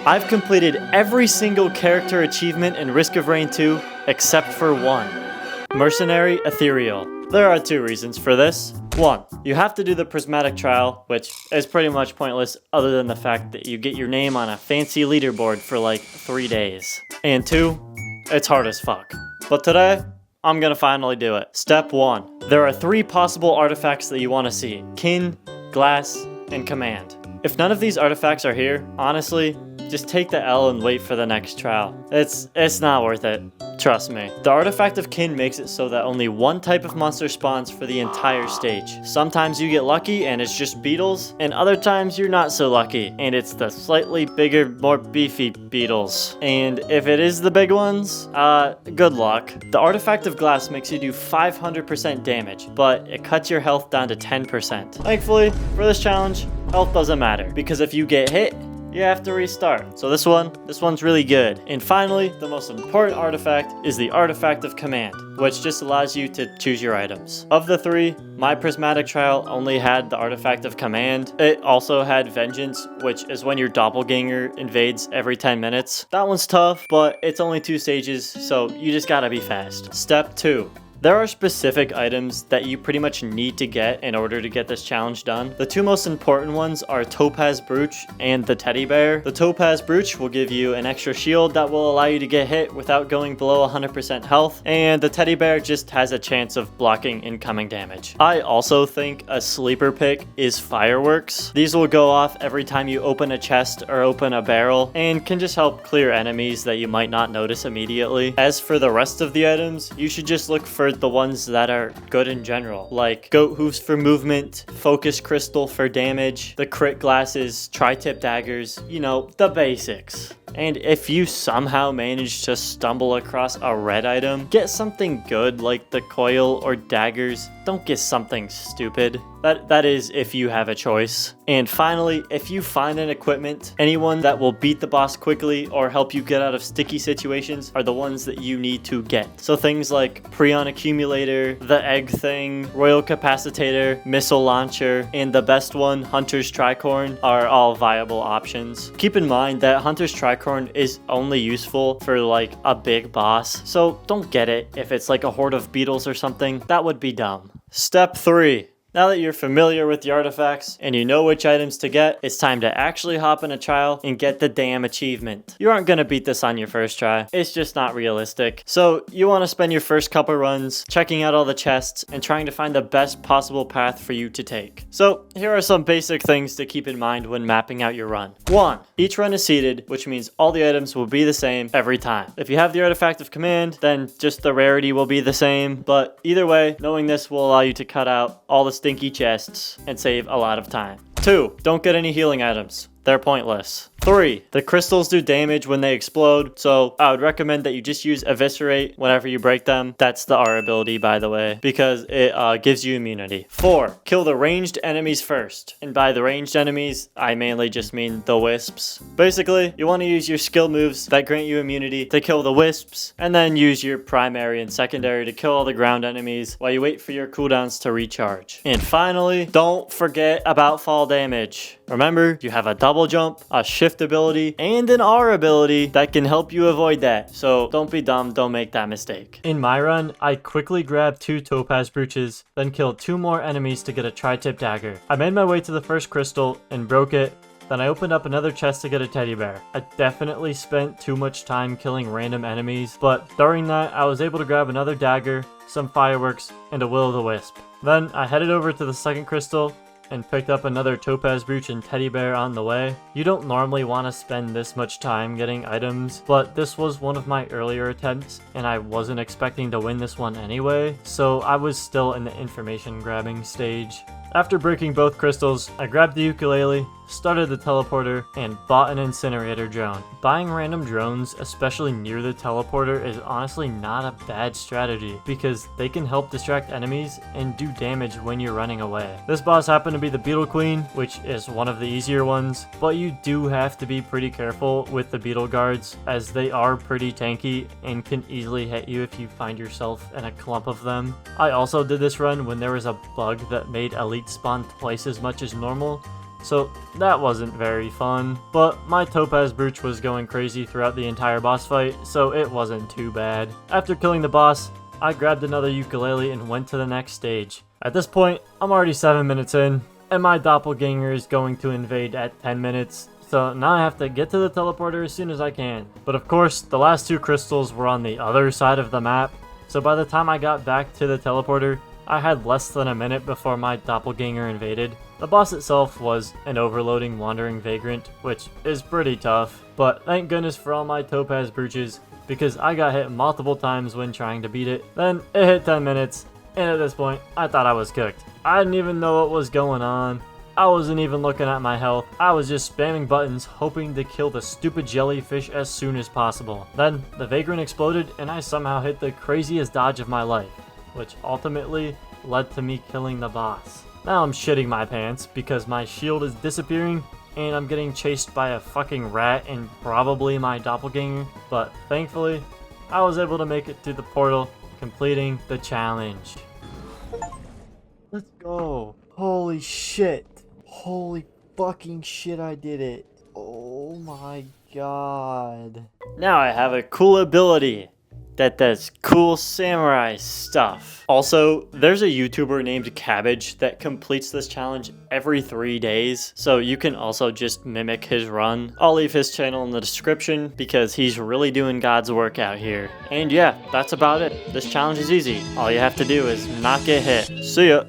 I've completed every single character achievement in Risk of Rain 2 except for one. Mercenary Ethereal. There are two reasons for this. One, you have to do the prismatic trial, which is pretty much pointless other than the fact that you get your name on a fancy leaderboard for like 3 days. And two, it's hard as fuck. But today, I'm gonna finally do it. Step 1. There are 3 possible artifacts that you want to see. Kin, Glass, and Command. If none of these artifacts are here, honestly, just take the L and wait for the next trial. It's not worth it. Trust me. The artifact of Kin makes it so that only one type of monster spawns for the entire stage. Sometimes you get lucky and it's just beetles, and other times you're not so lucky and it's the slightly bigger, more beefy beetles. And if it is the big ones, good luck. The artifact of Glass makes you do 500% damage, but it cuts your health down to 10%. Thankfully, for this challenge, health doesn't matter, because if you get hit, you have to restart. So this one's really good. And finally, the most important artifact is the artifact of Command, which just allows you to choose your items. Of the 3, my prismatic trial only had the artifact of Command. It also had Vengeance, which is when your doppelganger invades every 10 minutes. That one's tough, but it's only 2 stages, so you just gotta be fast. Step 2. There are specific items that you pretty much need to get in order to get this challenge done. The 2 most important ones are Topaz Brooch and the Teddy Bear. The Topaz Brooch will give you an extra shield that will allow you to get hit without going below 100% health, and the Teddy Bear just has a chance of blocking incoming damage. I also think a sleeper pick is Fireworks. These will go off every time you open a chest or open a barrel, and can just help clear enemies that you might not notice immediately. As for the rest of the items, you should just look for the ones that are good in general, like Goat Hooves for movement, Focus Crystal for damage, the Crit Glasses, Tri-Tip Daggers, you know, the basics. And if you somehow manage to stumble across a red item, get something good like the coil or daggers. Don't get something stupid. That is if you have a choice. And finally, if you find an equipment, anyone that will beat the boss quickly or help you get out of sticky situations are the ones that you need to get. So things like Prion Accumulator, the Egg Thing, Royal Capacitator, Missile Launcher, and the best one, Hunter's Tricorn, are all viable options. Keep in mind that Hunter's Tricorn is only useful for like a big boss, so don't get it if it's like a horde of beetles or something. That would be dumb. Step 3. Now that you're familiar with the artifacts and you know which items to get, it's time to actually hop in a trial and get the damn achievement. You aren't gonna beat this on your first try. It's just not realistic. So you want to spend your first couple runs checking out all the chests and trying to find the best possible path for you to take. So here are some basic things to keep in mind when mapping out your run. 1. Each run is seeded, which means all the items will be the same every time. If you have the artifact of Command, then just the rarity will be the same. But either way, knowing this will allow you to cut out all the stinky chests and save a lot of time. 2. Don't get any healing items. They're pointless. 3. The crystals do damage when they explode, so I would recommend that you just use Eviscerate whenever you break them. That's the R ability, by the way, because it gives you immunity. 4. Kill the ranged enemies first. And by the ranged enemies, I mainly just mean the wisps. Basically, you want to use your skill moves that grant you immunity to kill the wisps, and then use your primary and secondary to kill all the ground enemies while you wait for your cooldowns to recharge. And finally, don't forget about fall damage. Remember, you have a double jump, a shift ability, and an R ability that can help you avoid that. So don't be dumb, don't make that mistake. In my run, I quickly grabbed 2 Topaz Brooches, then killed 2 more enemies to get a Tri-Tip Dagger. I made my way to the first crystal and broke it. Then I opened up another chest to get a Teddy Bear. I definitely spent too much time killing random enemies, but during that I was able to grab another dagger, some fireworks, and a Will-o'-the-Wisp. Then I headed over to the second crystal and picked up another Topaz Brooch and Teddy Bear on the way. You don't normally want to spend this much time getting items, but this was one of my earlier attempts and I wasn't expecting to win this one anyway, so I was still in the information grabbing stage. After breaking both crystals, I grabbed the ukulele, started the teleporter, and bought an incinerator drone. Buying random drones, especially near the teleporter, is honestly not a bad strategy because they can help distract enemies and do damage when you're running away. This boss happened to be the Beetle Queen, which is one of the easier ones, but you do have to be pretty careful with the beetle guards as they are pretty tanky and can easily hit you if you find yourself in a clump of them. I also did this run when there was a bug that made elite spawn twice as much as normal, so that wasn't very fun. But my Topaz Brooch was going crazy throughout the entire boss fight, so it wasn't too bad. After killing the boss, I grabbed another ukulele and went to the next stage. At this point, I'm already 7 minutes in, and my doppelganger is going to invade at 10 minutes. So now I have to get to the teleporter as soon as I can. But of course, the last 2 crystals were on the other side of the map. So by the time I got back to the teleporter, I had less than a minute before my doppelganger invaded. The boss itself was an overloading wandering vagrant, which is pretty tough. But thank goodness for all my Topaz Brooches, because I got hit multiple times when trying to beat it. Then it hit 10 minutes, and at this point, I thought I was cooked. I didn't even know what was going on. I wasn't even looking at my health. I was just spamming buttons, hoping to kill the stupid jellyfish as soon as possible. Then, the vagrant exploded, and I somehow hit the craziest dodge of my life, which ultimately led to me killing the boss. Now I'm shitting my pants, because my shield is disappearing, and I'm getting chased by a fucking rat and probably my doppelganger. But thankfully, I was able to make it to the portal, completing the challenge. Let's go. Holy shit. Holy fucking shit, I did it. Oh my god. Now I have a cool ability that does cool samurai stuff. Also, there's a YouTuber named Cabbage that completes this challenge every 3 days, so you can also just mimic his run. I'll leave his channel in the description because he's really doing God's work out here. And yeah, that's about it. This challenge is easy. All you have to do is not get hit. See ya.